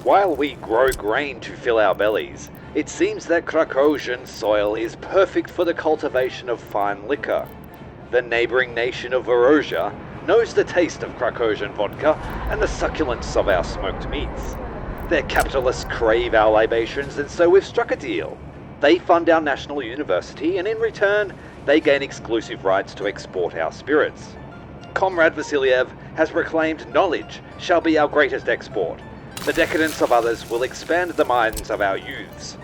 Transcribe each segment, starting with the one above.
While we grow grain to fill our bellies, it seems that Krakhosian soil is perfect for the cultivation of fine liquor. The neighboring nation of Varozia knows the taste of Krakhosian vodka and the succulence of our smoked meats. Their capitalists crave our libations, and so we've struck a deal. They fund our national university, and in return, they gain exclusive rights to export our spirits. Comrade Vasiliev has proclaimed knowledge shall be our greatest export. The decadence of others will expand the minds of our youths.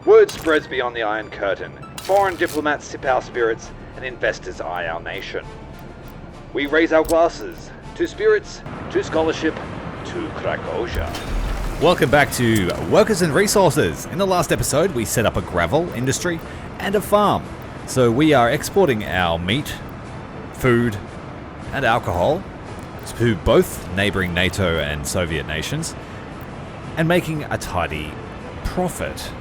Word spreads beyond the Iron Curtain. Foreign diplomats sip our spirits, and investors eye our nation. We raise our glasses to spirits, to scholarship, to Krakhozia. Welcome back to Workers and Resources. In the last episode, we set up a gravel industry and a farm. So we are exporting our meat, food, and alcohol to both neighboring NATO and Soviet nations, and making a tidy profit.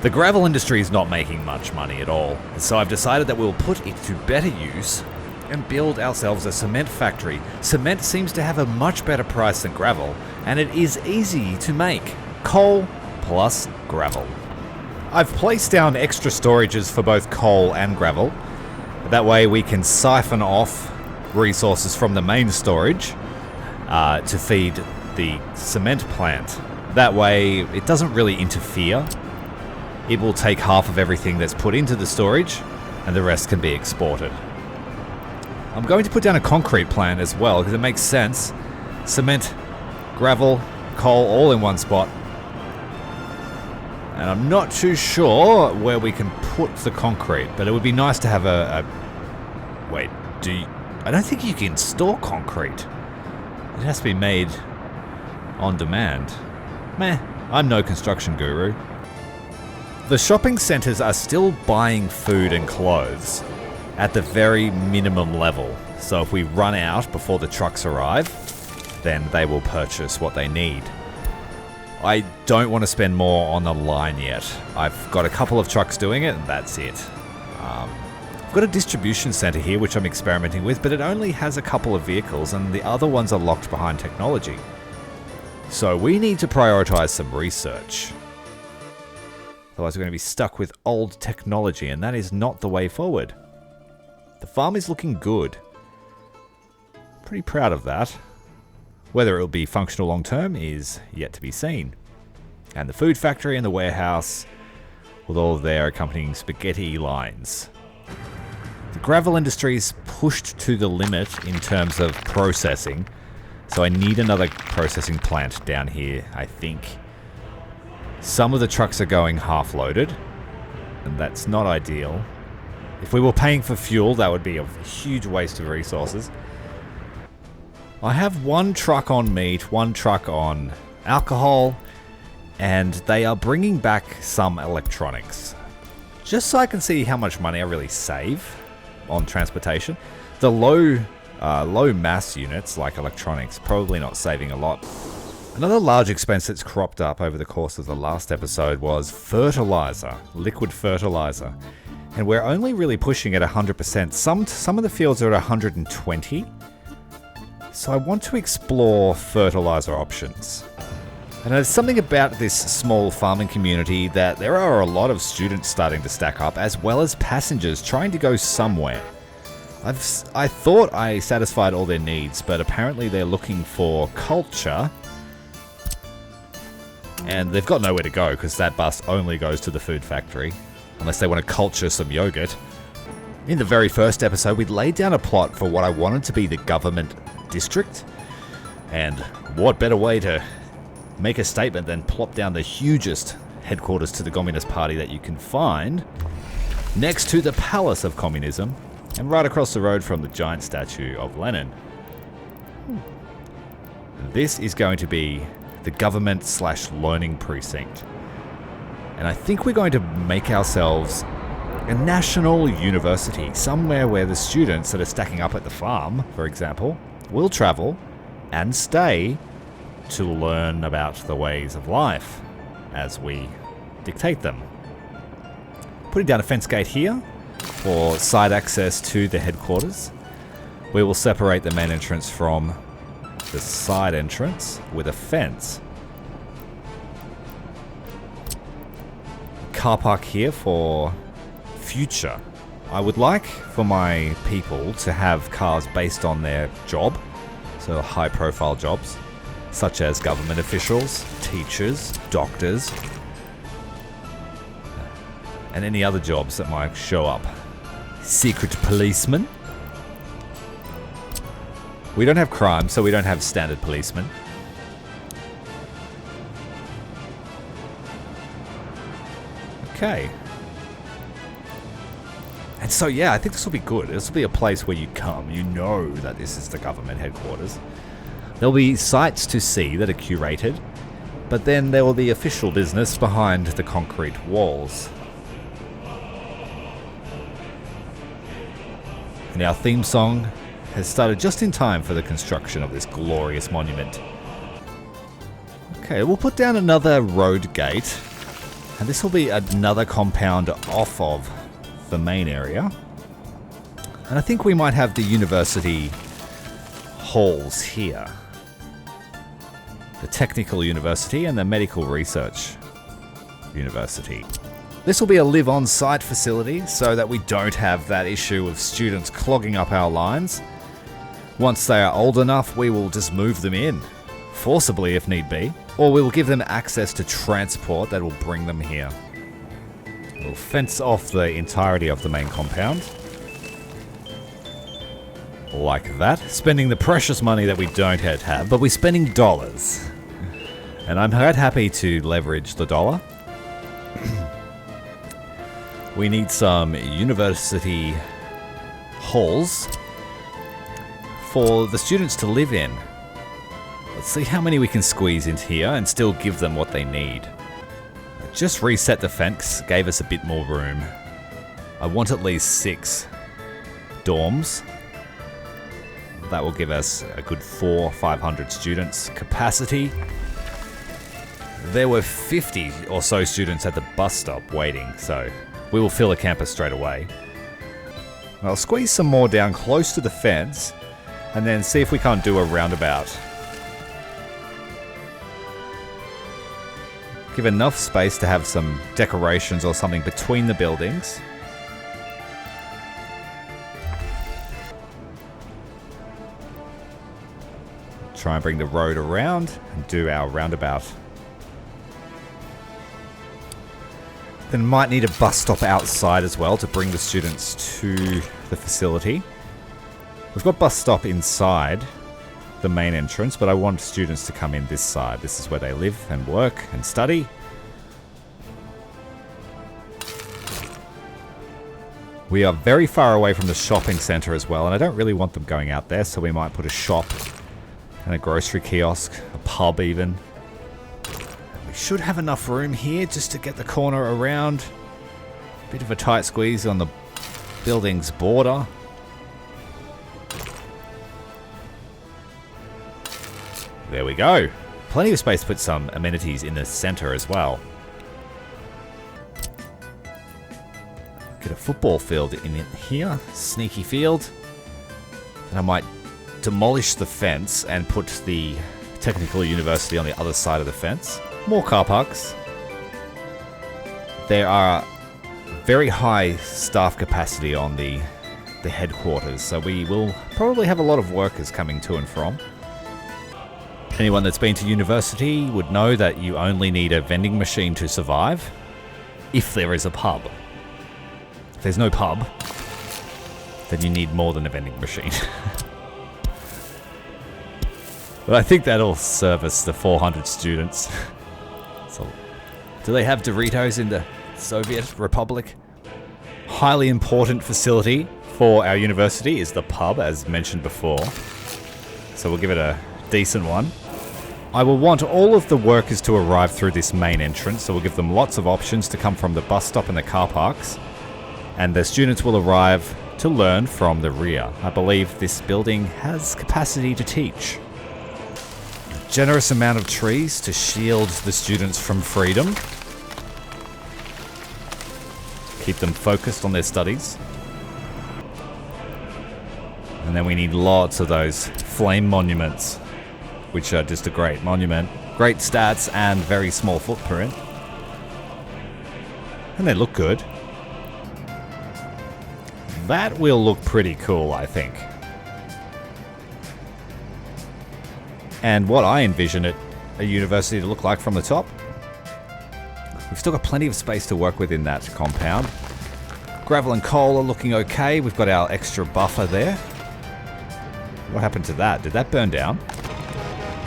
The gravel industry is not making much money at all, so I've decided that we'll put it to better use and build ourselves a cement factory. Cement seems to have a much better price than gravel, and it is easy to make. Coal plus gravel. I've placed down extra storages for both coal and gravel. That way we can siphon off resources from the main storage to feed the cement plant. That way it doesn't really interfere. It will take half of everything that's put into the storage and the rest can be exported. I'm going to put down a concrete plant as well because it makes sense. Cement, gravel, coal all in one spot. And I'm not too sure where we can put the concrete, but it would be nice to have Wait, I don't think you can store concrete. It has to be made on demand. Meh, I'm no construction guru. The shopping centres are still buying food and clothes at the very minimum level. So if we run out before the trucks arrive, then they will purchase what they need. I don't want to spend more on the line yet. I've got a couple of trucks doing it and that's it. I've got a distribution centre here which I'm experimenting with, but it only has a couple of vehicles and the other ones are locked behind technology. So we need to prioritise some research. Otherwise we're going to be stuck with old technology, and that is not the way forward. The farm is looking good. Pretty proud of that. Whether it will be functional long term is yet to be seen. And the food factory and the warehouse with all of their accompanying spaghetti lines. The gravel industry is pushed to the limit in terms of processing, so I need another processing plant down here, I think. Some of the trucks are going half loaded, and that's not ideal. If we were paying for fuel, that would be a huge waste of resources. I have one truck on meat, one truck on alcohol, and they are bringing back some electronics. Just so I can see how much money I really save on transportation. The low mass units, like electronics, probably not saving a lot. Another large expense that's cropped up over the course of the last episode was fertilizer, liquid fertilizer. And we're only really pushing at 100%. Some of the fields are at 120. So I want to explore fertilizer options. And there's something about this small farming community that there are a lot of students starting to stack up, as well as passengers trying to go somewhere. I thought I satisfied all their needs, but apparently they're looking for culture. And they've got nowhere to go because that bus only goes to the food factory, unless they want to culture some yogurt. In the very first episode, we laid down a plot for what I wanted to be the government district. And what better way to make a statement than plop down the hugest headquarters to the Communist Party that you can find, next to the Palace of Communism, and right across the road from the giant statue of Lenin. This is going to be the government/learning precinct. And I think we're going to make ourselves a national university, somewhere where the students that are stacking up at the farm, for example, will travel and stay to learn about the ways of life as we dictate them. Putting down a fence gate here for side access to the headquarters. We will separate the main entrance from the side entrance with a fence. car park here for future. I would like for my people to have cars based on their job, so high profile jobs, such as government officials, teachers, doctors, and any other jobs that might show up. Secret policemen. We don't have crime, so we don't have standard policemen. Okay. And so, yeah, I think this will be good. This will be a place where you come. You know that this is the government headquarters. There'll be sites to see that are curated, but then there will be official business behind the concrete walls. And our theme song has started just in time for the construction of this glorious monument. Okay, we'll put down another road gate, and this will be another compound off of the main area. And I think we might have the university halls here. The Technical University and the Medical Research University. This will be a live on-site facility so that we don't have that issue of students clogging up our lines. Once they are old enough, we will just move them in, forcibly if need be, or we will give them access to transport that will bring them here. We'll fence off the entirety of the main compound. Like that. Spending the precious money that we don't yet have, but we're spending dollars. And I'm quite happy to leverage the dollar. We need some university halls for the students to live in. Let's see how many we can squeeze into here and still give them what they need. Just reset the fence, gave us a bit more room. I want at least 6 dorms. That will give us a good 400-500 students capacity. There were 50 or so students at the bus stop waiting, so we will fill a campus straight away. I'll squeeze some more down close to the fence and then see if we can't do a roundabout. Give enough space to have some decorations or something between the buildings. Try and bring the road around and do our roundabout. Then might need a bus stop outside as well to bring the students to the facility. We've got bus stop inside the main entrance, but I want students to come in this side. This is where they live and work and study. We are very far away from the shopping center as well, and I don't really want them going out there, so we might put a shop and a grocery kiosk, a pub even. We should have enough room here just to get the corner around. Bit of a tight squeeze on the building's border. There we go. Plenty of space to put some amenities in the center as well. Get a football field in here. Sneaky field. And I might demolish the fence and put the Technical University on the other side of the fence. More car parks. There are very high staff capacity on the headquarters, so we will probably have a lot of workers coming to and from. Anyone that's been to university would know that you only need a vending machine to survive, if there is a pub. If there's no pub, then you need more than a vending machine. But I think that'll service the 400 students. So, do they have Doritos in the Soviet Republic? Highly important facility for our university is the pub, as mentioned before. So we'll give it a decent one. I will want all of the workers to arrive through this main entrance, so we'll give them lots of options to come from the bus stop and the car parks. And the students will arrive to learn from the rear. I believe this building has capacity to teach. A generous amount of trees to shield the students from freedom. Keep them focused on their studies. And then we need lots of those flame monuments, which are just a great monument. Great stats and very small footprint. And they look good. That will look pretty cool, I think. And what I envision a university to look like from the top. We've still got plenty of space to work with in that compound. Gravel and coal are looking okay. We've got our extra buffer there. What happened to that? Did that burn down?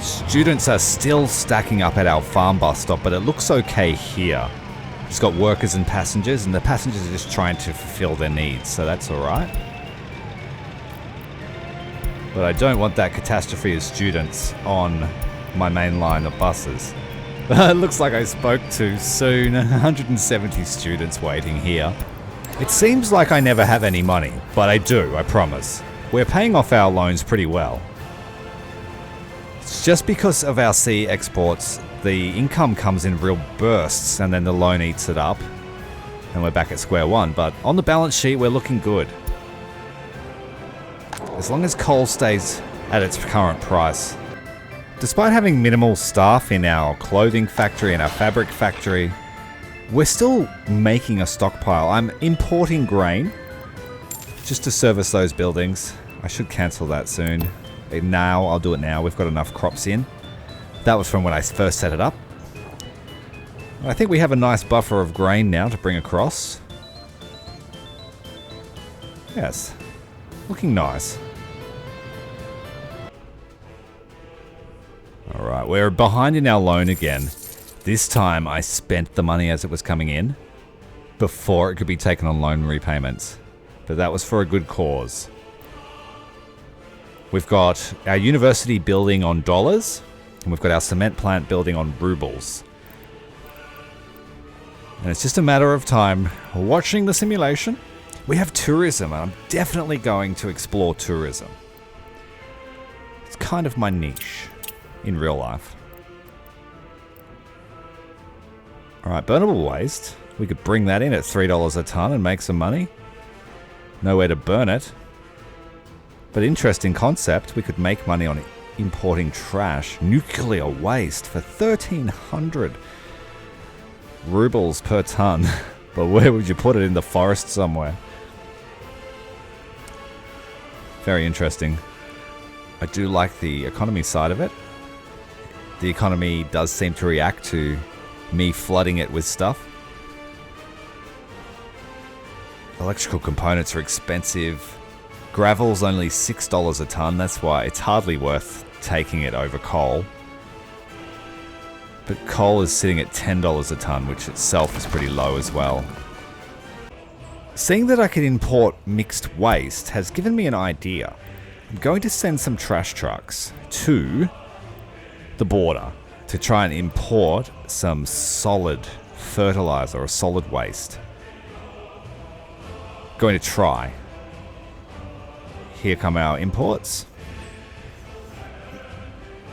Students are still stacking up at our farm bus stop, but it looks okay here. It's got workers and passengers, and the passengers are just trying to fulfill their needs, so that's alright. But I don't want that catastrophe of students on my main line of buses. It looks like I spoke too soon. 170 students waiting here. It seems like I never have any money, but I do, I promise. We're paying off our loans pretty well. It's just because of our sea exports, the income comes in real bursts and then the loan eats it up. And we're back at square one, but on the balance sheet we're looking good. As long as coal stays at its current price. Despite having minimal staff in our clothing factory and our fabric factory, we're still making a stockpile. I'm importing grain just to service those buildings. I should cancel that soon. Now, I'll do it now. We've got enough crops in. That was from when I first set it up. I think we have a nice buffer of grain now to bring across. Yes, looking nice. Alright, we're behind in our loan again. This time I spent the money as it was coming in before it could be taken on loan repayments. But that was for a good cause. We've got our university building on dollars, and we've got our cement plant building on rubles. And it's just a matter of time watching the simulation. We have tourism, and I'm definitely going to explore tourism. It's kind of my niche in real life. Alright, burnable waste. We could bring that in at $3 a ton and make some money. Nowhere to burn it. But interesting concept. We could make money on importing trash. Nuclear waste for 1,300 rubles per ton. But where would you put it? In the forest somewhere? Very interesting. I do like the economy side of it. The economy does seem to react to me flooding it with stuff. Electrical components are expensive. Gravel's only $6 a ton. That's why it's hardly worth taking it over coal. But coal is sitting at $10 a ton, which itself is pretty low as well. Seeing that I can import mixed waste has given me an idea. I'm going to send some trash trucks to the border to try and import some solid fertilizer or solid waste. Going to try. Here come our imports.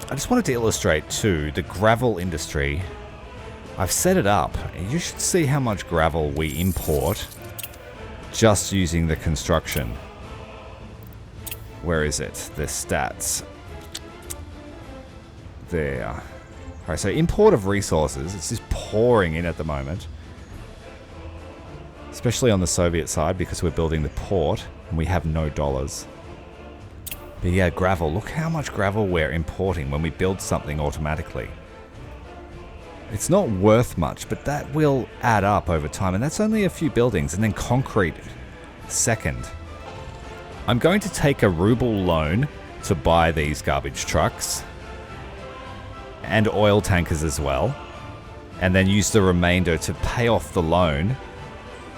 I just wanted to illustrate too the gravel industry. I've set it up. You should see how much gravel we import just using the construction. Where is it? The stats. There. Alright, so import of resources. It's just pouring in at the moment. Especially on the Soviet side because we're building the port and we have no dollars. But yeah, gravel. Look how much gravel we're importing when we build something automatically. It's not worth much, but that will add up over time. And that's only a few buildings. And then concrete second. I'm going to take a ruble loan to buy these garbage trucks. And oil tankers as well. And then use the remainder to pay off the loan.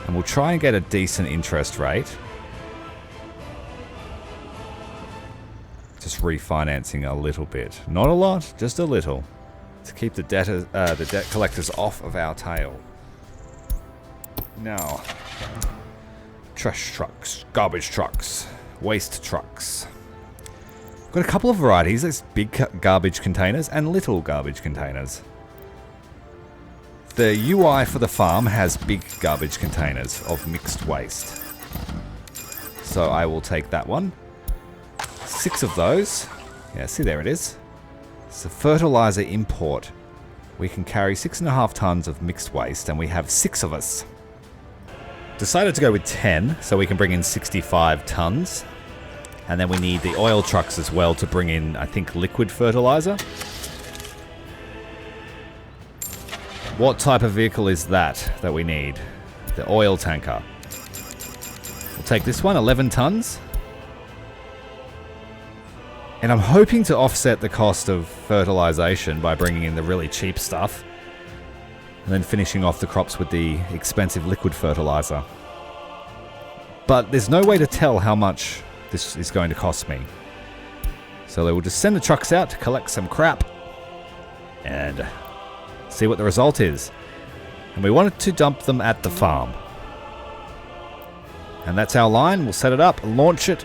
And we'll try and get a decent interest rate. Just refinancing a little bit. Not a lot, just a little. To keep the debt collectors off of our tail. Now, trash trucks, garbage trucks, waste trucks. Got a couple of varieties. There's big garbage containers and little garbage containers. The UI for the farm has big garbage containers of mixed waste. So I will take that one. 6 of those. Yeah, see, there it is. It's a fertilizer import. We can carry 6.5 tons of mixed waste, and we have 6 of us. decided to go with 10 so we can bring in 65 tons. And then we need the oil trucks as well to bring in, I think, liquid fertilizer. What type of vehicle is that we need? The oil tanker. We'll take this one, 11 tons. And I'm hoping to offset the cost of fertilization by bringing in the really cheap stuff. And then finishing off the crops with the expensive liquid fertilizer. But there's no way to tell how much this is going to cost me. So they will just send the trucks out to collect some crap and see what the result is. And we wanted to dump them at the farm. And that's our line. We'll set it up, launch it,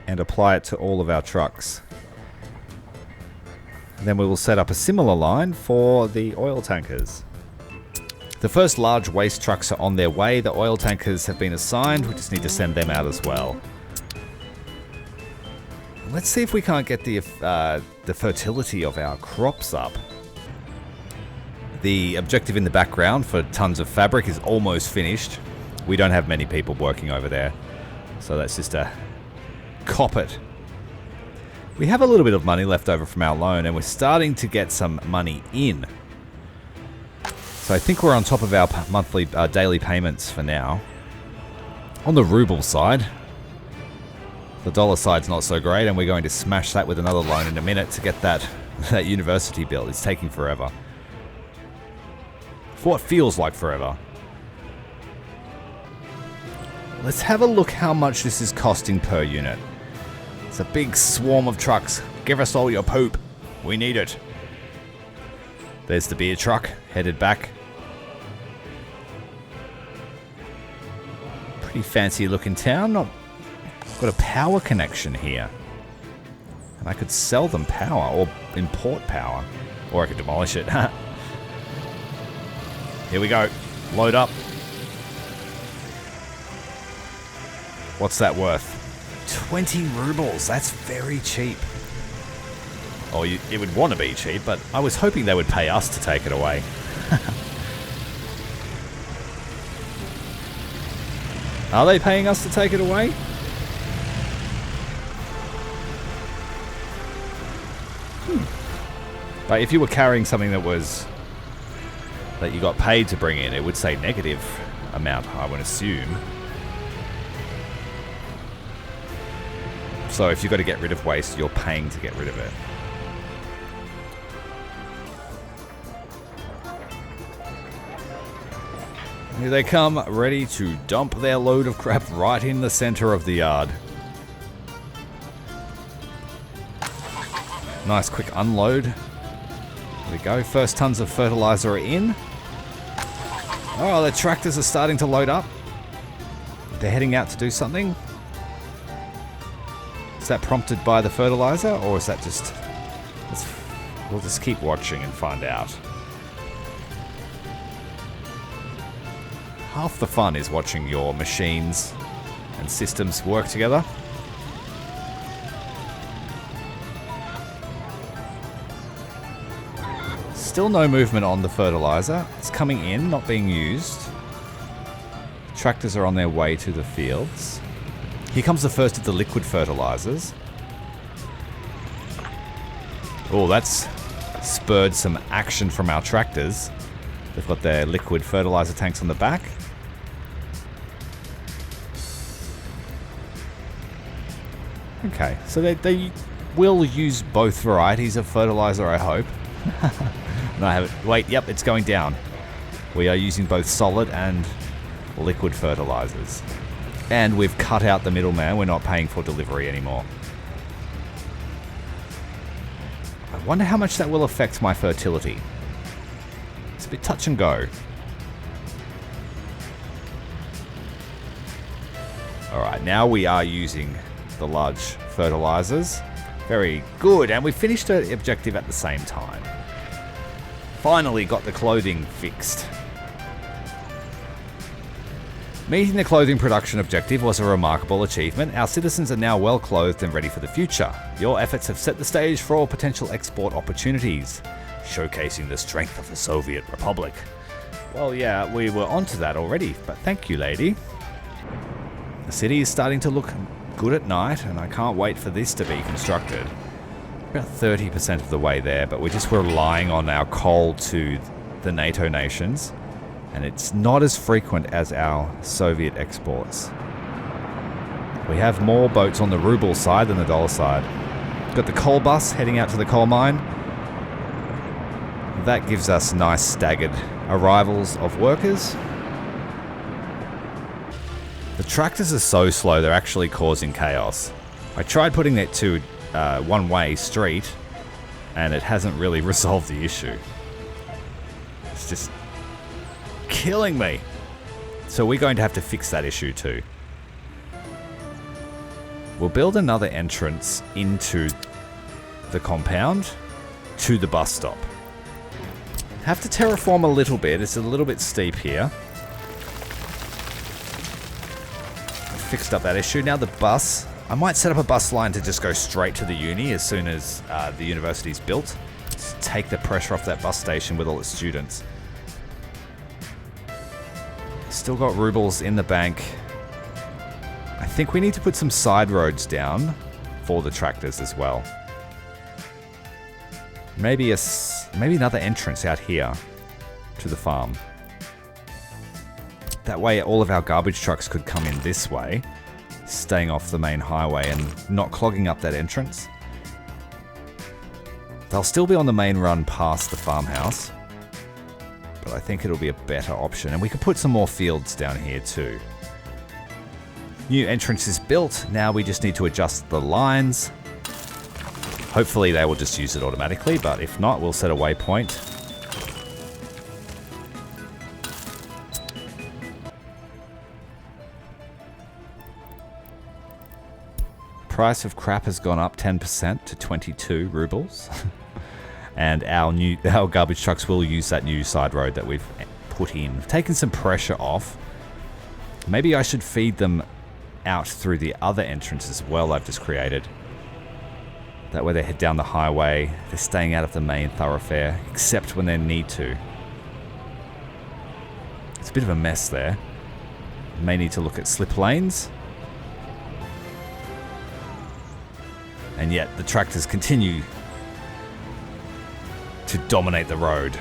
and apply it to all of our trucks. And then we will set up a similar line for the oil tankers. The first large waste trucks are on their way. The oil tankers have been assigned. We just need to send them out as well. Let's see if we can't get the fertility of our crops up. The objective in the background for tons of fabric is almost finished. We don't have many people working over there, so that's just a cop it. We have a little bit of money left over from our loan, and we're starting to get some money in. So I think we're on top of our monthly, daily payments for now. On the ruble side, the dollar side's not so great, and we're going to smash that with another loan in a minute to get that university built. It's taking forever. For what feels like forever. Let's have a look how much this is costing per unit. It's a big swarm of trucks. Give us all your poop. We need it. There's the beer truck, headed back. Pretty fancy looking town. Got a power connection here. And I could sell them power or import power. Or I could demolish it. Here we go. Load up. What's that worth? 20 rubles. That's very cheap. Oh, it would want to be cheap, but I was hoping they would pay us to take it away. Are they paying us to take it away? But if you were carrying something that you got paid to bring in, it would say negative amount, I would assume. So if you've got to get rid of waste, you're paying to get rid of it. Here they come, ready to dump their load of crap right in the center of the yard. Nice quick unload. There we go, first tons of fertilizer are in. Oh, the tractors are starting to load up. They're heading out to do something. Is that prompted by the fertilizer, or is that just... We'll just keep watching and find out. Half the fun is watching your machines and systems work together. Still no movement on the fertilizer. It's coming in, not being used. Tractors are on their way to the fields. Here comes the first of the liquid fertilizers. Oh, that's spurred some action from our tractors. They've got their liquid fertilizer tanks on the back. Okay, so they will use both varieties of fertilizer, I hope. No, I haven't. Wait, yep, it's going down. We are using both solid and liquid fertilizers. And we've cut out the middleman. We're not paying for delivery anymore. I wonder how much that will affect my fertility. It's a bit touch and go. Alright, now we are using the large fertilizers. Very good, and we finished the objective at the same time. Finally got the clothing fixed. Meeting the clothing production objective was a remarkable achievement. Our citizens are now well clothed and ready for the future. Your efforts have set the stage for all potential export opportunities, showcasing the strength of the Soviet Republic. Well, yeah, we were onto that already, but thank you, lady. The city is starting to look good at night, and I can't wait for this to be constructed. About 30% of the way there, but we're just relying on our coal to the NATO nations, and it's not as frequent as our Soviet exports. We have more boats on the ruble side than the dollar side. Got the coal bus heading out to the coal mine. That gives us nice staggered arrivals of workers. The tractors are so slow, they're actually causing chaos. I tried putting it to one-way street, and it hasn't really resolved the issue. It's just killing me. So we're going to have to fix that issue too. We'll build another entrance into the compound to the bus stop. Have to terraform a little bit. It's a little bit steep here. Fixed up that issue. Now the bus. I might set up a bus line to just go straight to the uni as soon as the university's built. Just take the pressure off that bus station with all its students. Still got rubles in the bank. I think we need to put some side roads down for the tractors as well. Maybe another entrance out here to the farm. That way all of our garbage trucks could come in this way, staying off the main highway and not clogging up that entrance. They'll still be on the main run past the farmhouse, but I think it'll be a better option. And we could put some more fields down here too. New entrance is built. Now we just need to adjust the lines. Hopefully they will just use it automatically, but if not, we'll set a waypoint. Price of crap has gone up 10% to 22 rubles. And our garbage trucks will use that new side road that we've put in. Taken some pressure off. Maybe I should feed them out through the other entrance as well I've just created. That way they head down the highway. They're staying out of the main thoroughfare, except when they need to. It's a bit of a mess there. May need to look at slip lanes. And yet the tractors continue to dominate the road.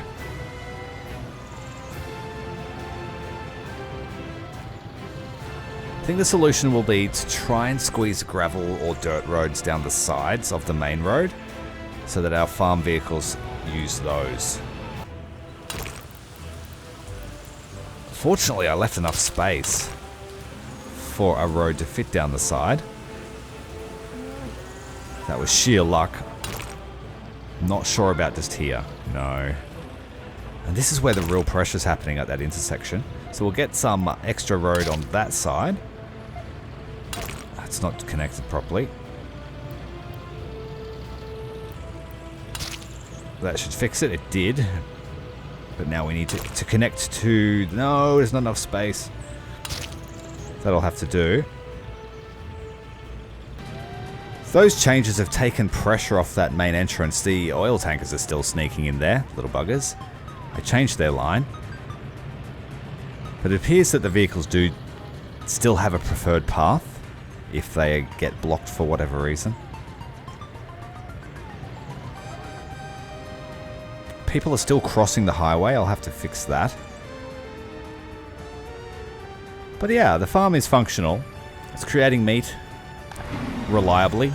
I think the solution will be to try and squeeze gravel or dirt roads down the sides of the main road so that our farm vehicles use those. Fortunately, I left enough space for a road to fit down the side. That was sheer luck. Not sure about just here. No. And this is where the real pressure is happening at that intersection. So we'll get some extra road on that side. It's not connected properly. That should fix it. It did. But now we need to connect to... No, there's not enough space. That'll have to do. Those changes have taken pressure off that main entrance. The oil tankers are still sneaking in there, little buggers. I changed their line. But it appears that the vehicles do still have a preferred path if they get blocked for whatever reason. People are still crossing the highway. I'll have to fix that. But yeah, the farm is functional. It's creating meat reliably.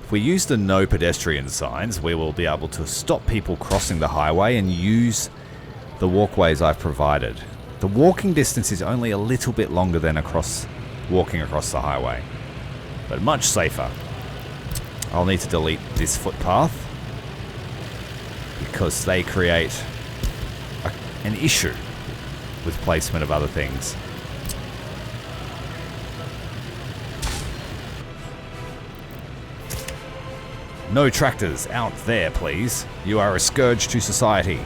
If we use the no pedestrian signs, we will be able to stop people crossing the highway and use the walkways I've provided. The walking distance is only a little bit longer than walking across the highway, but much safer. I'll need to delete this footpath because they create an issue with placement of other things. No tractors out there, please. You are a scourge to society,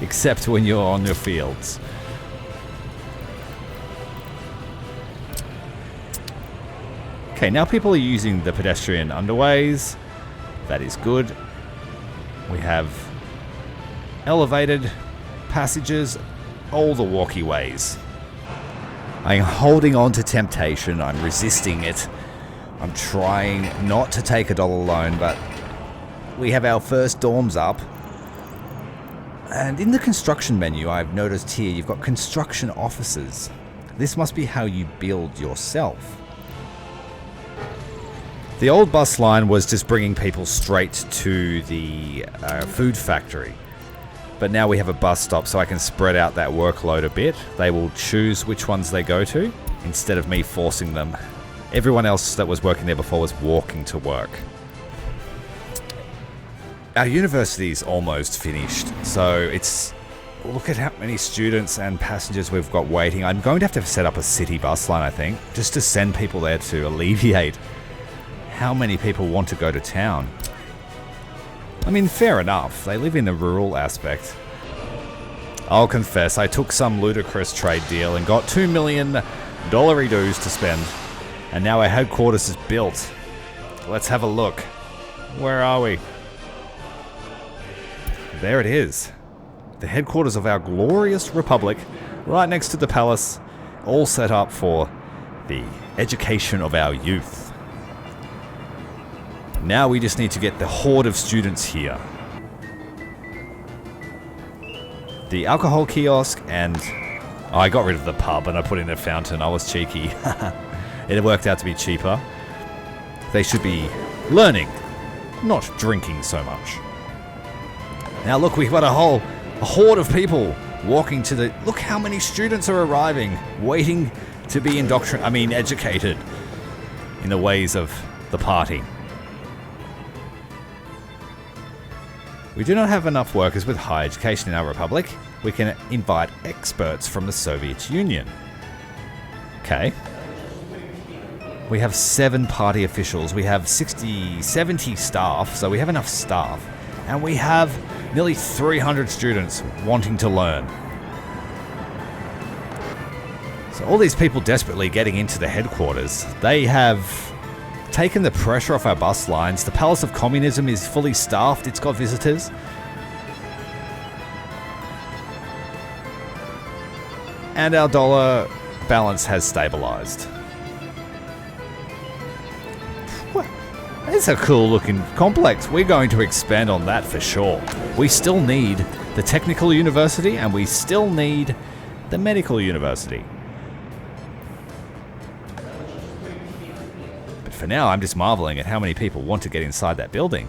except when you're on your fields. Okay, now people are using the pedestrian underways. That is good. We have elevated passages, all the walkieways. I'm holding on to temptation. I'm resisting it. I'm trying not to take a dollar loan, but we have our first dorms up. And in the construction menu, I've noticed here, you've got construction offices. This must be how you build yourself. The old bus line was just bringing people straight to the food factory. But now we have a bus stop, so I can spread out that workload a bit. They will choose which ones they go to, instead of me forcing them. Everyone else that was working there before was walking to work. Our university is almost finished, so it's... Look at how many students and passengers we've got waiting. I'm going to have to set up a city bus line, I think, just to send people there to alleviate how many people want to go to town. I mean, fair enough. They live in the rural aspect. I'll confess, I took some ludicrous trade deal and got $2 million dollary-doos to spend. And now our headquarters is built. Let's have a look. Where are we? There it is. The headquarters of our glorious republic, right next to the palace, all set up for the education of our youth. Now we just need to get the horde of students here. The alcohol kiosk and... Oh, I got rid of the pub and I put in a fountain. I was cheeky. It worked out to be cheaper. They should be learning, not drinking so much. Now look, we've got a horde of people walking to the... Look how many students are arriving, waiting to be educated in the ways of the party. We do not have enough workers with high education in our republic. We can invite experts from the Soviet Union. Okay. We have 7 party officials. We have 70 staff, so we have enough staff. And we have nearly 300 students wanting to learn. So all these people desperately getting into the headquarters, they have taken the pressure off our bus lines. The Palace of Communism is fully staffed. It's got visitors. And our dollar balance has stabilized. It's a cool looking complex. We're going to expand on that for sure. We still need the technical university and we still need the medical university. But for now, I'm just marveling at how many people want to get inside that building.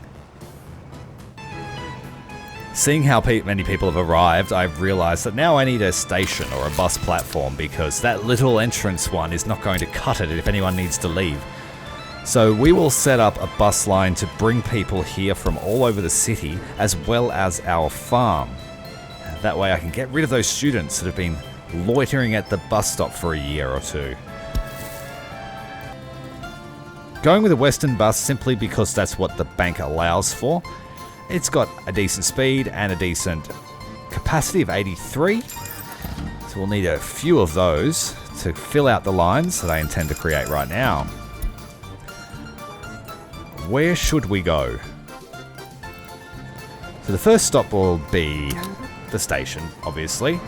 Seeing how many people have arrived, I've realized that now I need a station or a bus platform because that little entrance one is not going to cut it if anyone needs to leave. So we will set up a bus line to bring people here from all over the city as well as our farm. That way I can get rid of those students that have been loitering at the bus stop for a year or two. Going with a Western bus simply because that's what the bank allows for. It's got a decent speed and a decent capacity of 83. So we'll need a few of those to fill out the lines that I intend to create right now. Where should we go? So the first stop will be the station, obviously.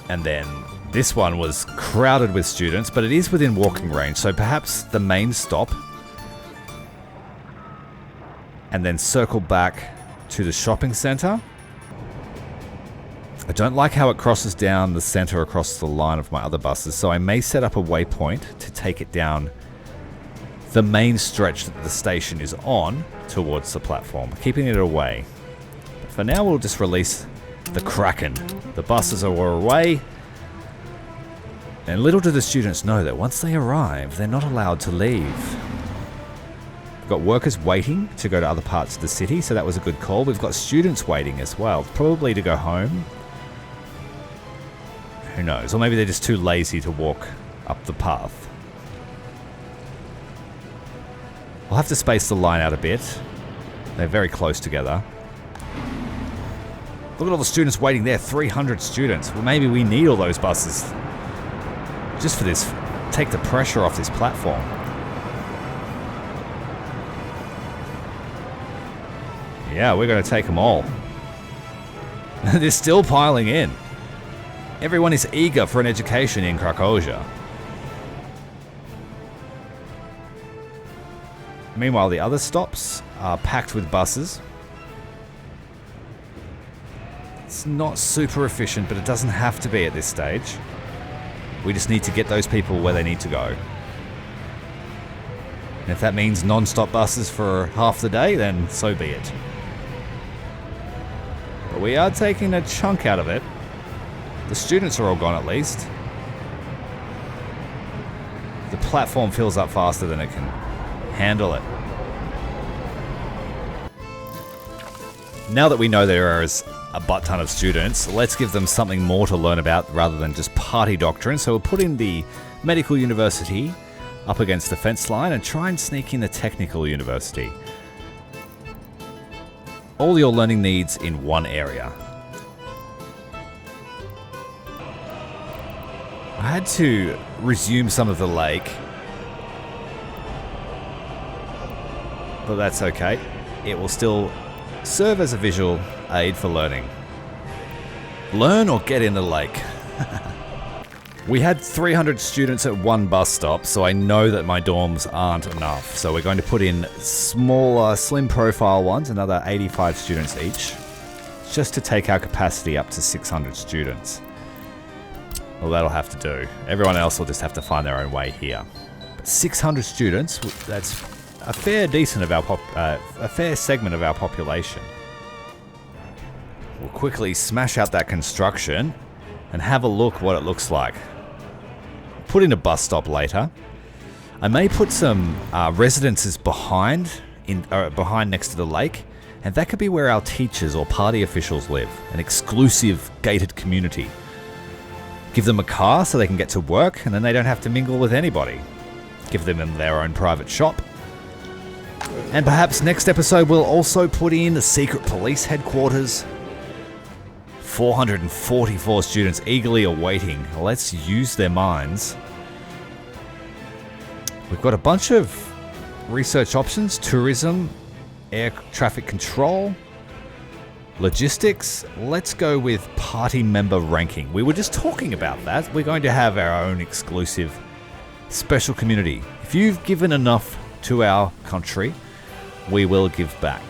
And then this one was crowded with students, but it is within walking range, so perhaps the main stop. And then circle back to the shopping center. I don't like how it crosses down the center across the line of my other buses, so I may set up a waypoint to take it down the main stretch that the station is on towards the platform, keeping it away. But for now, we'll just release the Kraken. The buses are away, and little do the students know that once they arrive, they're not allowed to leave. We've got workers waiting to go to other parts of the city, so that was a good call. We've got students waiting as well, probably to go home. Who knows? Or maybe they're just too lazy to walk up the path. We'll have to space the line out a bit. They're very close together. Look at all the students waiting there. 300 students. Well, maybe we need all those buses just for this. Take the pressure off this platform. Yeah, we're going to take them all. They're still piling in. Everyone is eager for an education in Krakhozia. Meanwhile, the other stops are packed with buses. It's not super efficient, but it doesn't have to be at this stage. We just need to get those people where they need to go. And if that means non-stop buses for half the day, then so be it. But we are taking a chunk out of it. The students are all gone at least. The platform fills up faster than it can handle it. Now that we know there is a butt ton of students, let's give them something more to learn about rather than just party doctrine. So we'll put in the medical university up against the fence line and try and sneak in the technical university. All your learning needs in one area. I had to resume some of the lake, but that's okay. It will still serve as a visual aid for learning. Learn or get in the lake. We had 300 students at one bus stop, so I know that my dorms aren't enough. So we're going to put in smaller, slim profile ones, another 85 students each, just to take our capacity up to 600 students. Well, that'll have to do. Everyone else will just have to find their own way here. But 600 students, that's a fair segment of our population. We'll quickly smash out that construction and have a look what it looks like. Put in a bus stop later. I may put some residences behind next to the lake, and that could be where our teachers or party officials live, an exclusive gated community. Give them a car so they can get to work, and then they don't have to mingle with anybody. Give them their own private shop. And perhaps next episode we'll also put in the secret police headquarters. 444 students eagerly awaiting. Let's use their minds. We've got a bunch of research options: tourism, air traffic control, logistics. Let's go with party member ranking. We were just talking about that. We're going to have our own exclusive special community. If you've given enough to our country, we will give back.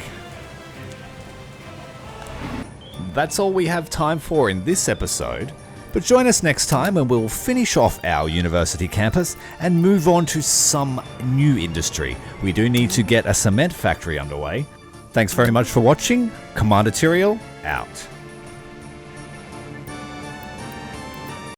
That's all we have time for in this episode, but join us next time when we'll finish off our university campus and move on to some new industry. We do need to get a cement factory underway. Thanks very much for watching. Commander Tyrael, out.